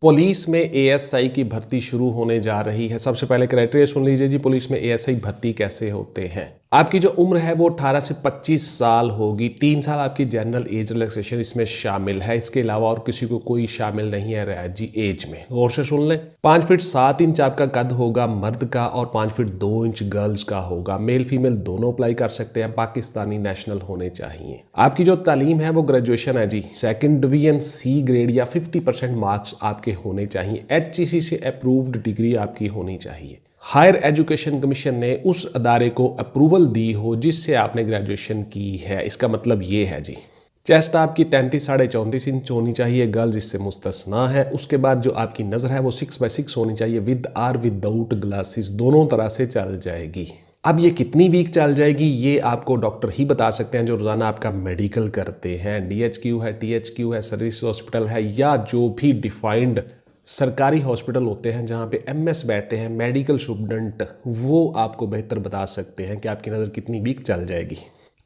Police में ASI की भर्ती शुरू होने जा रही है। सबसे पहले क्राइटेरिया सुन लीजिए जी, पुलिस में एएसआई भर्ती कैसे होते हैं। आपकी जो उम्र है वो 18 से 25 साल होगी। 3 साल आपकी जनरल एज रिलैक्सेशन इसमें शामिल है। इसके अलावा और किसी को कोई शामिल नहीं है रियायती एज में। गौर से सुन लें। 5 फीट 7 इंच आपका कद होगा मर्द का और 5 फीट 2 इंच गर्ल्स का होगा। मेल फीमेल दोनों अप्लाई कर सकते हैं। पाकिस्तानी नेशनल होने चाहिए। आपकी जो तालीम है वो ग्रेजुएशन है जी। सेकेंड डिवीजन C ग्रेड या 50% मार्क्स आपके होने चाहिए। HEC से अप्रूव्ड डिग्री आपकी होनी चाहिए। हायर एजुकेशन कमीशन ने उस अदारे को अप्रूवल दी हो जिससे आपने ग्रेजुएशन की है। इसका मतलब ये है जी, चेस्ट आपकी 33 साढ़े 34 इंच होनी चाहिए, गर्ल्स इससे मुस्तस्ना है। उसके बाद जो आपकी नज़र है वो 6x6 होनी चाहिए, विद आर विदाउट ग्लासेस, दोनों तरह से चल जाएगी। अब ये कितनी वीक चल जाएगी ये आपको डॉक्टर ही बता सकते हैं जो रोज़ाना आपका मेडिकल करते हैं। DHQ है, THQ है, सर्विस हॉस्पिटल है या जो भी डिफाइंड सरकारी हॉस्पिटल होते हैं जहाँ पे MS बैठते हैं मेडिकल स्टूडेंट, वो आपको बेहतर बता सकते हैं कि आपकी नज़र कितनी वीक चल जाएगी।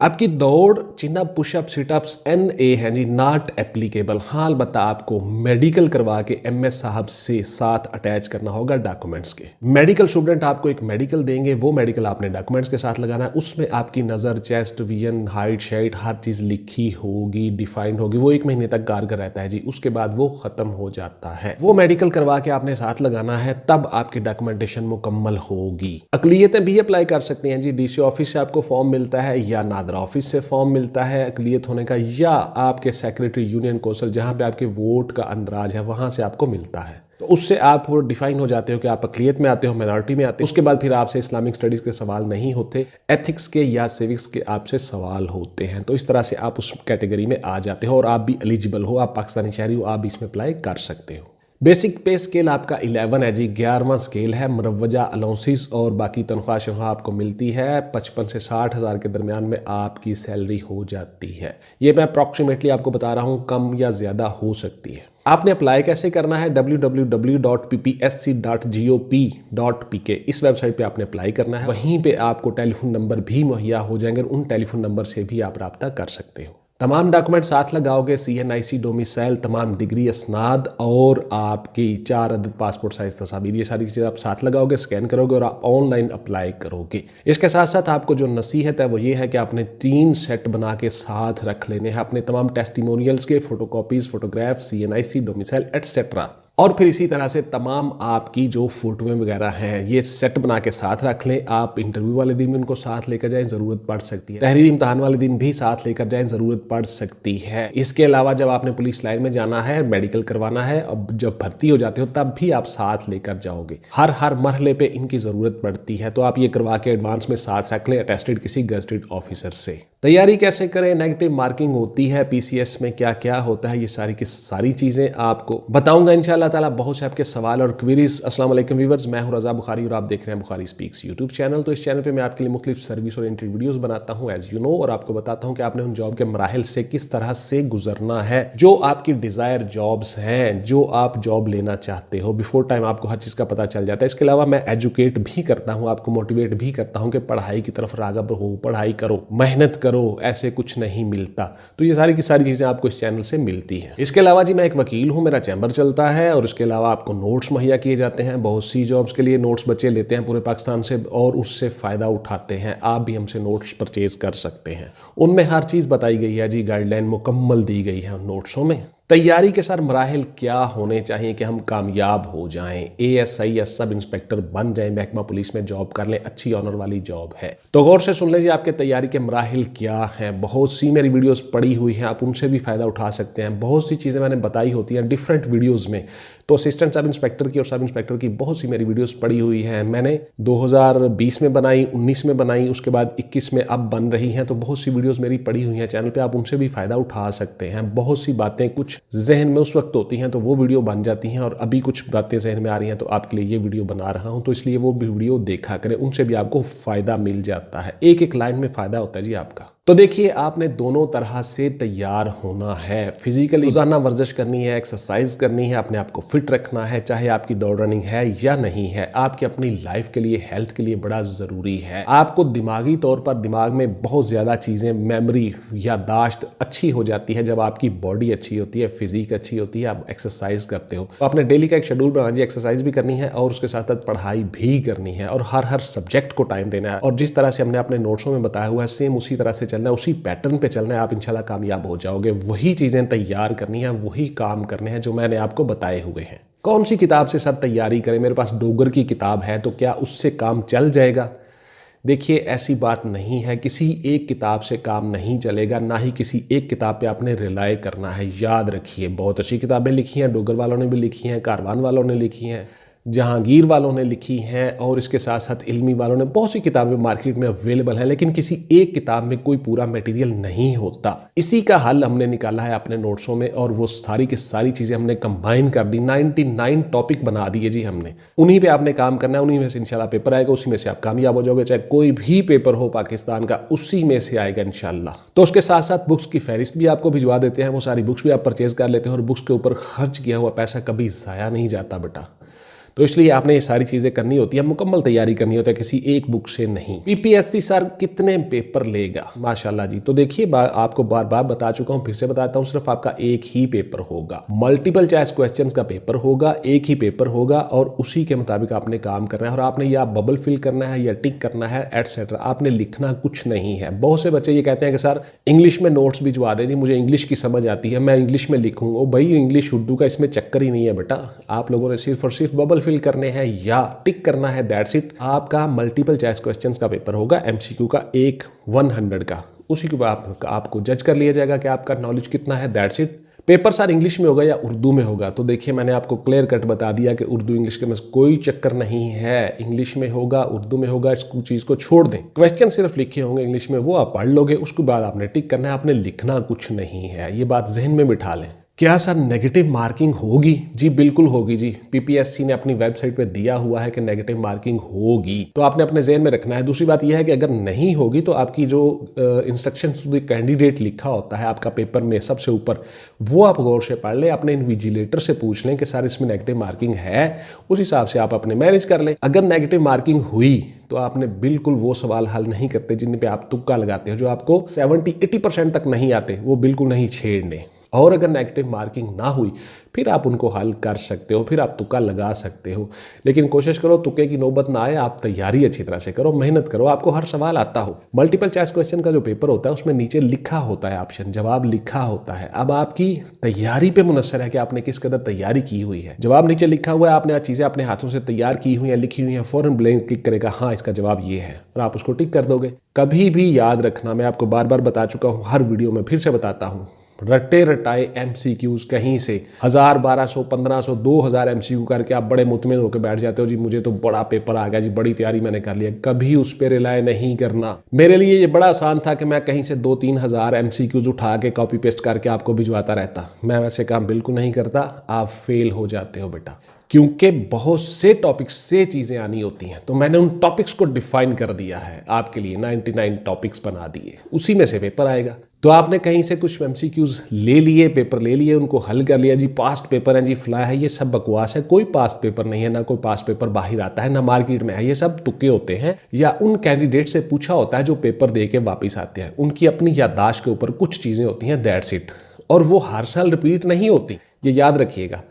आपकी दौड़, चिनअप, पुशअप, सिटअप्स NA हैं जी, नॉट एप्लीकेबल। हाँ अलबत्ता आपको मेडिकल करवा के MS साहब से साथ अटैच करना होगा डॉक्यूमेंट्स के। मेडिकल स्टूडेंट आपको एक मेडिकल देंगे, वो मेडिकल आपने डॉक्यूमेंट्स के साथ लगाना है। उसमें आपकी नज़र, चेस्ट, विजन, हाइट, शेट हर चीज़ लिखी होगी, डिफाइंड होगी। वो 1 महीने तक कारगर रहता है जी, उसके बाद वो ख़त्म हो जाता है। वो मेडिकल करवा के आपने साथ लगाना है, तब आपकी डॉक्यूमेंटेशन मुकम्मल होगी। अकलियतें भी अप्लाई कर सकती हैं जी। DC ऑफिस से आपको फॉर्म मिलता है या ऑफिस से फॉर्म मिलता है अकलियत होने का, या आपके सेक्रेटरी यूनियन कौंसिल जहां पे आपके वोट का अंदराज है वहां से आपको मिलता है। तो उससे आप डिफाइन हो जाते हो कि आप अकलियत में आते हो, माइनॉरिटी में आते हो। उसके बाद फिर आपसे इस्लामिक स्टडीज़ के सवाल नहीं होते, एथिक्स के या सिविक्स के आपसे सवाल होते हैं। तो इस तरह से आप उस कैटेगरी में आ जाते हो और आप भी एलिजिबल हो, आप पाकिस्तानी शहरी हो, आप भी इसमें अप्लाई कर सकते हो। बेसिक पे स्केल आपका 11 है जी, 11वां स्केल है। मुरवजा अलाउंसेस और बाकी तनख्वाह शनख्वाह आपको मिलती है। 55 से 60 हज़ार के दरमियान में आपकी सैलरी हो जाती है। ये मैं अप्रॉक्सीमेटली आपको बता रहा हूँ, कम या ज़्यादा हो सकती है। आपने अप्लाई कैसे करना है? www.ppsc.gop.pk इस वेबसाइट पे आपने अप्लाई करना है। वहीं पे आपको टेलीफोन नंबर भी मुहैया हो जाएंगे, उन टेलीफोन नंबर से भी आप रब्ता कर सकते हो। तमाम डॉक्यूमेंट साथ लगाओगे, CNIC डोमिसाइल, तमाम डिग्री असनाद और आपकी 4 अदद पासपोर्ट साइज तस्वीर, ये सारी चीज़ें आप साथ लगाओगे, स्कैन करोगे और आप ऑनलाइन अप्लाई करोगे। इसके साथ साथ आपको जो नसीहत है वो ये है कि आपने 3 सेट बना के साथ रख लेने हैं, अपने तमाम टेस्टिमोनियल्स के photocopies, photograph, CNIC domicile etcetera. और फिर इसी तरह से तमाम आपकी जो फोटोएं वगैरह हैं ये सेट बना के साथ रख लें। आप इंटरव्यू वाले दिन भी उनको साथ लेकर जाएं, ज़रूरत पड़ सकती है। तहरीरी इम्तहान वाले दिन भी साथ लेकर जाएं, ज़रूरत पड़ सकती है। इसके अलावा जब आपने पुलिस लाइन में जाना है, मेडिकल करवाना है, अब जब भर्ती हो जाते हो तब भी आप साथ लेकर जाओगे। हर मरहले पे इनकी ज़रूरत पड़ती है, तो आप ये करवा के एडवांस में साथ रख लें अटेस्टेड किसी गजेटेड ऑफिसर से। तैयारी कैसे करें? नेगेटिव मार्किंग होती है, PCS में क्या क्या होता है, ये सारी की सारी चीज़ें आपको बताऊंगा इंशाल्लाह ताला। बहुत से आपके सवाल और क्वेरीज। अस्सलाम वालेकुम व्यूअर्स, मैं हूं रज़ा बुखारी और आप देख रहे हैं बुखारी स्पीक्स यूट्यूब चैनल। तो इस चैनल पे मैं आपके लिए मुख्तलिफ सर्विस और इंटरव्यू वीडियोस बनाता हूं एज यू नो, और आपको बताता हूं कि आपने उन जॉब के मराहिल से किस तरह से गुजरना है जो आपकी डिज़ायर जॉब्स हैं, जो आप जॉब लेना चाहते हो। बिफोर टाइम आपको हर चीज़ का पता चल जाता है। इसके अलावा मैं एजुकेट भी करता हूँ, आपको मोटिवेट भी करता हूँ कि पढ़ाई की तरफ राग़ब हो, पढ़ाई करो, मेहनत करो, ऐसे कुछ नहीं मिलता। तो ये सारी की सारी चीज़ें आपको इस चैनल से मिलती हैं। इसके अलावा जी मैं एक वकील हूँ, मेरा चैम्बर चलता है, और इसके अलावा आपको नोट्स मुहैया किए जाते हैं। बहुत सी जॉब्स के लिए नोट्स बच्चे लेते हैं पूरे पाकिस्तान से और उससे फ़ायदा उठाते हैं। आप भी हमसे नोट्स परचेज कर सकते हैं। उनमें हर चीज़ बताई गई है जी, गाइडलाइन मुकम्मल दी गई है उन नोट्सों में। तैयारी के साथ मराहिल क्या होने चाहिए कि हम कामयाब हो जाएं, ASI या सब इंस्पेक्टर बन जाएं, महकमा पुलिस में जॉब कर लें, अच्छी ऑनर वाली जॉब है। तो गौर से सुन लीजिए आपके तैयारी के मराहिल क्या हैं। बहुत सी मेरी वीडियोस पड़ी हुई हैं, आप उनसे भी फ़ायदा उठा सकते हैं। बहुत सी चीज़ें मैंने बताई होती हैं डिफरेंट वीडियोज़ में। तो असिस्टेंट सब इंस्पेक्टर की और सब इंस्पेक्टर की बहुत सी मेरी वीडियोस पड़ी हुई हैं। मैंने 2020 में बनाई, 19 में बनाई, उसके बाद 21 में अब बन रही हैं। तो बहुत सी वीडियोस मेरी पड़ी हुई हैं चैनल पे, आप उनसे भी फ़ायदा उठा सकते हैं। बहुत सी बातें कुछ जहन में उस वक्त होती हैं तो वो वीडियो बन जाती हैं, और अभी कुछ बातें जहन में आ रही हैं तो आपके लिए ये वीडियो बना रहा हूँ। तो इसलिए वो वीडियो देखा करें, उनसे भी आपको फ़ायदा मिल जाता है। एक एक लाइन में फ़ायदा होता है जी आपका। तो देखिए आपने दोनों तरह से तैयार होना है। फिजिकली रोजाना वर्जिश करनी है, एक्सरसाइज करनी है, अपने आप को फिट रखना है, चाहे आपकी दौड़ रनिंग है या नहीं है, आपकी अपनी लाइफ के लिए, हेल्थ के लिए बड़ा ज़रूरी है। आपको दिमागी तौर पर दिमाग में बहुत ज़्यादा चीज़ें, मेमोरी, याददाश्त अच्छी हो जाती है जब आपकी बॉडी अच्छी होती है, फिजिक अच्छी होती है, आप एक्सरसाइज करते हो। तो आपने डेली का एक शेड्यूल बना लीजिए, एक्सरसाइज भी करनी है और उसके साथ साथ पढ़ाई भी करनी है और हर सब्जेक्ट को टाइम देना है। और जिस तरह से हमने अपने नोट्सों में बताया हुआ है सेम उसी तरह से चलना है, उसी पैटर्न पे चलना है, आप इंशाल्लाह कामयाब हो जाओगे। वही चीज़ें तैयार करनी है, वही काम करने हैं जो मैंने आपको बताए हुए हैं। कौन सी किताब से सर तैयारी करें? मेरे पास डोगर की किताब है, तो क्या उससे काम चल जाएगा? देखिए ऐसी बात नहीं है, किसी एक किताब से काम नहीं चलेगा, ना ही किसी एक किताब पे आपने रिलाय करना है। याद रखिए बहुत अच्छी किताबें लिखी हैं, डोगर वालों ने भी लिखी हैं, कारवान वालों ने लिखी हैं, जहांगीर वालों ने लिखी हैं और इसके साथ साथ इल्मी वालों ने, बहुत सी किताबें मार्केट में अवेलेबल हैं, लेकिन किसी एक किताब में कोई पूरा मटेरियल नहीं होता। इसी का हल हमने निकाला है अपने नोट्सों में और वो सारी की सारी चीज़ें हमने कंबाइन कर दी, 99 टॉपिक बना दिए जी हमने। उन्हीं पे आपने काम करना है, उन्हीं में से इंशाल्लाह पेपर आएगा, उसी में से आप कामयाब हो जाओगे। चाहे कोई भी पेपर हो पाकिस्तान का, उसी में से आएगा इंशाल्लाह। तो उसके साथ साथ बुक्स की फहरिस्त भी आपको भिजवा देते हैं, वो सारी बुक्स भी आप परचेज कर लेते हैं और बुक्स के ऊपर खर्च किया हुआ पैसा कभी ज़ाया नहीं जाता बेटा। तो इसलिए आपने ये सारी चीज़ें करनी होती है, मुकम्मल तैयारी करनी होती है, किसी एक बुक से नहीं। पीपीएससी सर कितने पेपर लेगा? माशाल्लाह जी। तो देखिए आपको बार बार बता चुका हूँ, फिर से बताता हूँ, सिर्फ आपका एक ही पेपर होगा। मल्टीपल चॉइस क्वेश्चंस का पेपर होगा, एक ही पेपर होगा और उसी के मुताबिक आपने काम करना है। और आपने या बबल फिल करना है या टिक करना है एटसेट्रा, आपने लिखना कुछ नहीं है। बहुत से बच्चे ये कहते हैं कि सर इंग्लिश में नोट्स भिजवा दें जी, मुझे इंग्लिश की समझ आती है, मैं इंग्लिश में लिखूँ। ओ भाई इंग्लिश उर्दू का इसमें चक्कर ही नहीं है बेटा। आप लोगों ने सिर्फ और सिर्फ बबल फिल करने हैं या टिक करना है, दैट्स इट। आपका मल्टीपल चॉइस क्वेश्चंस का पेपर होगा, एमसीक्यू का 100 का, उसी के बाद आपको जज कर लिया जाएगा कि आपका नॉलेज कितना है, that's it. Paper sir English में होगा या उर्दू में होगा? तो देखिए मैंने आपको क्लियर कट बता दिया कि उर्दू इंग्लिश के में कोई चक्कर नहीं है, इंग्लिश में होगा, उर्दू में होगा, इस चीज़ को छोड़ दें। क्वेश्चन सिर्फ लिखे होंगे इंग्लिश में, वो आप पढ़ लोगे, उसके बाद आपने टिक करना है, आपने लिखना कुछ नहीं है। ये बात जहन में बिठा लें। क्या सर नेगेटिव मार्किंग होगी? जी बिल्कुल होगी जी। पीपीएससी ने अपनी वेबसाइट पे दिया हुआ है कि नेगेटिव मार्किंग होगी, तो आपने अपने जहन में रखना है। दूसरी बात यह है कि अगर नहीं होगी तो आपकी जो इंस्ट्रक्शंस टू द कैंडिडेट लिखा होता है आपका पेपर में सबसे ऊपर, वो आप गौर से पढ़ लें, अपने इन्विजिलेटर से पूछ लें कि सर इसमें नेगेटिव मार्किंग है, उस हिसाब से आप अपने मैनेज कर लें। अगर नेगेटिव मार्किंग हुई तो आपने बिल्कुल वो सवाल हल नहीं करते जिन पे आप तुक्का लगाते हो, जो आपको 70-80% तक नहीं आते, वो बिल्कुल नहीं छेड़ने। और अगर नेगेटिव मार्किंग ना हुई फिर आप उनको हल कर सकते हो, फिर आप तुक्का लगा सकते हो। लेकिन कोशिश करो तुक्के की नौबत ना आए, आप तैयारी अच्छी तरह से करो, मेहनत करो, आपको हर सवाल आता हो। मल्टीपल चॉइस क्वेश्चन का जो पेपर होता है उसमें नीचे लिखा होता है ऑप्शन, जवाब लिखा होता है। अब आपकी तैयारी पे मुनसर है कि आपने किस कदर तैयारी की हुई है। जवाब नीचे लिखा हुआ है, आपने आज चीज़ें अपने हाथों से तैयार की हुई हैं, लिखी हुई हैं, फौरन ब्लैंक क्लिक करेगा, हाँ इसका जवाब ये है, और आप उसको टिक कर दोगे। कभी भी याद रखना, मैं आपको बार बार बता चुका हूँ, हर वीडियो में फिर से बताता हूँ, रटे रटाए एमसीक्यूज कहीं से 1000, 1200, 1500, 2000 एमसीक्यू करके आप बड़े मुतमिन होकर बैठ जाते हो जी, मुझे तो बड़ा पेपर आ गया जी, बड़ी तैयारी मैंने कर लिया। कभी उस पर रिलाय नहीं करना। मेरे लिए ये बड़ा आसान था कि मैं कहीं से 2-3 हज़ार एमसीक्यूज उठा के कॉपी पेस्ट करके आपको भिजवाता रहता। मैं वैसे काम बिल्कुल नहीं करता, आप फेल हो जाते हो बेटा, क्योंकि बहुत से टॉपिक्स से चीज़ें आनी होती हैं। तो मैंने उन टॉपिक्स को डिफाइन कर दिया है आपके लिए, 99 टॉपिक्स बना दिए, उसी में से पेपर आएगा। तो आपने कहीं से कुछ एमसीक्यूज ले लिए, पेपर ले लिए, उनको हल कर लिया जी, पास्ट पेपर है जी, फ्लाई है, ये सब बकवास है। कोई पास्ट पेपर नहीं है, ना कोई पास्ट पेपर बाहर आता है, ना मार्केट में है। ये सब तुक्के होते हैं या उन कैंडिडेट से पूछा होता है जो पेपर दे के वापिस आते हैं। उनकी अपनी याददाश्त के ऊपर कुछ चीज़ें होती हैं, दैट्स इट। और वो हर साल रिपीट नहीं होती, ये याद रखिएगा।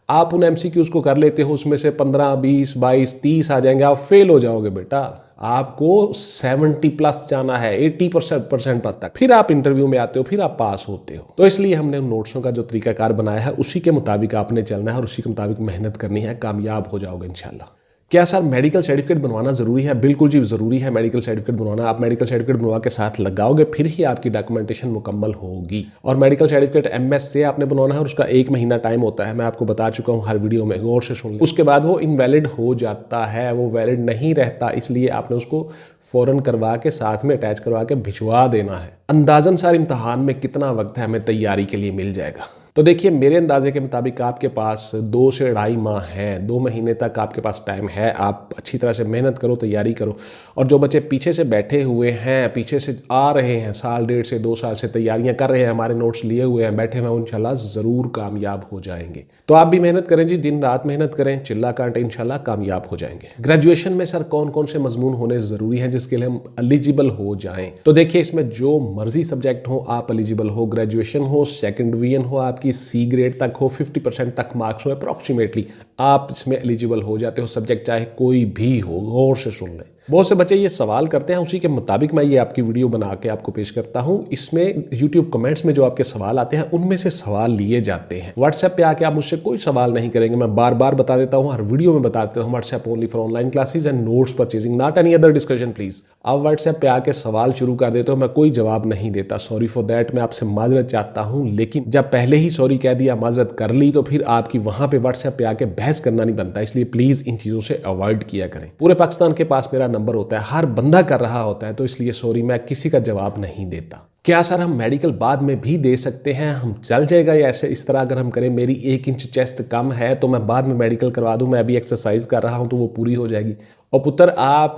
आप उन एमसीक्यूज को कर लेते हो, उसमें से 15, 20, 22, 30 आ जाएंगे, आप फेल हो जाओगे बेटा। आपको 70+ जाना है, 80% तक, फिर आप इंटरव्यू में आते हो, फिर आप पास होते हो। तो इसलिए हमने उन नोट्सों का जो तरीकाकार बनाया है उसी के मुताबिक आपने चलना है और उसी के मुताबिक मेहनत करनी है, कामयाब हो जाओगे इंशाल्लाह। क्या सर मेडिकल सर्टिफिकेट बनवाना ज़रूरी है? बिल्कुल जी ज़रूरी है मेडिकल सर्टिफिकेट बनवाना। आप मेडिकल सर्टिफिकेट बनवा के साथ लगाओगे फिर ही आपकी डॉक्यूमेंटेशन मुकम्मल होगी। और मेडिकल सर्टिफिकेट एमएस से आपने बनवाना है और उसका 1 महीना टाइम होता है, मैं आपको बता चुका हूँ हर वीडियो में, गौर से सुन लें। उसके बाद वो इनवैलिड हो जाता है, वो वैलिड नहीं रहता, इसलिए आपने उसको फ़ौरन करवा के साथ में अटैच करवा के भिजवा देना है। अंदाज़न सर इम्तहान में कितना वक्त है हमें तैयारी के लिए मिल जाएगा? तो देखिए मेरे अंदाजे के मुताबिक आपके पास 2 से 2.5 माह हैं, 2 महीने तक आपके पास टाइम है। आप अच्छी तरह से मेहनत करो, तैयारी करो। और जो बच्चे पीछे से बैठे हुए हैं, पीछे से आ रहे हैं, साल 1.5 से 2 साल से तैयारियां कर रहे हैं, हमारे नोट्स लिए हुए हैं, बैठे हुए हैं, इंशाल्लाह ज़रूर कामयाब हो जाएंगे। तो आप भी मेहनत करें जी, दिन रात मेहनत करें, चिल्ला काटें, इंशाल्लाह कामयाब हो जाएंगे। ग्रेजुएशन में सर कौन कौन से मजमून होने ज़रूरी हैं जिसके लिए हम एलिजिबल हो जाएं? तो देखिए इसमें जो मर्जी सब्जेक्ट हो आप एलिजिबल हो। ग्रेजुएशन हो, सेकंड डिवीजन हो, आपकी C ग्रेड तक हो, 50% तक मार्क्स हो अप्रॉक्सीमेटली, आप इसमें एलिजिबल हो जाते हो। सब्जेक्ट चाहे कोई भी हो, गौर से सुन लें। बहुत से बच्चे ये सवाल करते हैं, उसी के मुताबिक मैं ये आपकी वीडियो बना के आपको पेश करता हूँ। इसमें YouTube कमेंट्स में जो आपके सवाल आते हैं उनमें से सवाल लिए जाते हैं। व्हाट्सएप पे आके आप मुझसे कोई सवाल नहीं करेंगे, मैं बार बार बता देता हूँ, हर वीडियो में बता देता हूँ। WhatsApp only for online classes and notes purchasing, not any other discussion please. आप व्हाट्सएप पे आके सवाल शुरू कर देते हो, मैं कोई जवाब नहीं देता। सॉरी फॉर दैट, मैं आपसे माजरत चाहता हूँ। लेकिन जब पहले ही सॉरी कह दिया, माजरत कर ली, तो फिर आपकी वहां पे व्हाट्सएप पे आके बहस करना नहीं बनता। इसलिए प्लीज इन चीजों से अवॉइड किया करें। पूरे पाकिस्तान के पास मेरा नंबर होता है, हर बंदा कर रहा होता है, तो इसलिए सॉरी, मैं किसी का जवाब नहीं देता। क्या सर हम मेडिकल बाद में भी दे सकते हैं? हम चल जाएगा या ऐसे इस तरह अगर हम करें, मेरी 1 इंच चेस्ट कम है तो मैं बाद में मेडिकल करवा दूं, मैं अभी एक्सरसाइज कर रहा हूं तो वो पूरी हो जाएगी? और पुत्र आप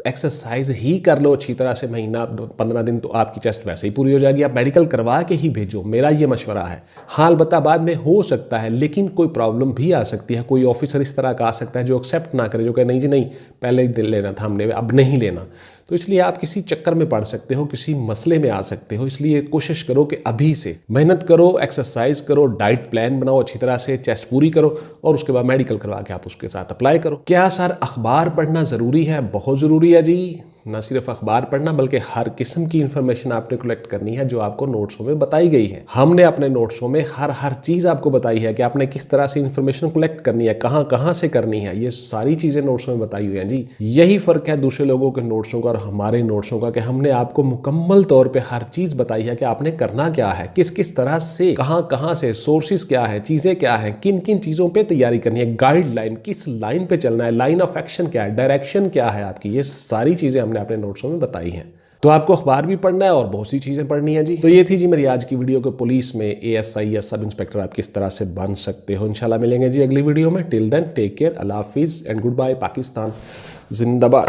एक्सरसाइज ही कर लो अच्छी तरह से, महीना 15 दिन तो आपकी चेस्ट वैसे ही पूरी हो जाएगी। आप मेडिकल करवा के ही भेजो, मेरा ये मशवरा है। हाँ अलबत्ता बाद में हो सकता है, लेकिन कोई प्रॉब्लम भी आ सकती है। कोई ऑफिसर इस तरह का आ सकता है जो एक्सेप्ट ना करे, जो कहे नहीं जी नहीं, पहले ही लेना था हमने, अब नहीं लेना। तो इसलिए आप किसी चक्कर में पड़ सकते हो, किसी मसले में आ सकते हो। इसलिए कोशिश करो कि अभी से मेहनत करो, एक्सरसाइज करो, डाइट प्लान बनाओ अच्छी तरह से, चेस्ट पूरी करो और उसके बाद मेडिकल करवा के आप उसके साथ अप्लाई करो। क्या सर अखबार पढ़ना ज़रूरी है? बहुत ज़रूरी है जी। न सिर्फ अखबार पढ़ना बल्कि हर किस्म की इंफॉर्मेशन आपने कलेक्ट करनी है जो आपको नोट्सों में बताई गई है। हमने अपने नोट्सों में हर चीज़ आपको बताई है कि आपने किस तरह से इंफॉर्मेशन कलेक्ट करनी है, कहाँ कहाँ से करनी है, ये सारी चीज़ें नोट्सों में बताई हुई हैं जी। यही फ़र्क है दूसरे लोगों के नोट्सों का और हमारे नोट्सों का कि हमने आपको मुकम्मल तौर पर हर चीज़ बताई है कि आपने करना क्या है, किस किस तरह से, कहाँ कहाँ से, सोर्सेज क्या है, चीज़ें क्या हैं, किन किन चीज़ों पर तैयारी करनी है, गाइडलाइन किस लाइन पर चलना है, लाइन ऑफ एक्शन क्या है, डायरेक्शन क्या है आपकी, ये सारी चीज़ें हमने अपने नोट्सों में बताई हैं। तो आपको अखबार भी पढ़ना है और बहुत सी चीज़ें पढ़नी है जी। तो ये थी जी मेरी आज की वीडियो कि पुलिस में ASI या सब इंस्पेक्टर आप किस तरह से बन सकते हो। इंशाल्लाह मिलेंगे जी अगली वीडियो में। टिल देन टेक केयर, अल्लाह हाफिज़ एंड गुड बाय। पाकिस्तान जिंदाबाद।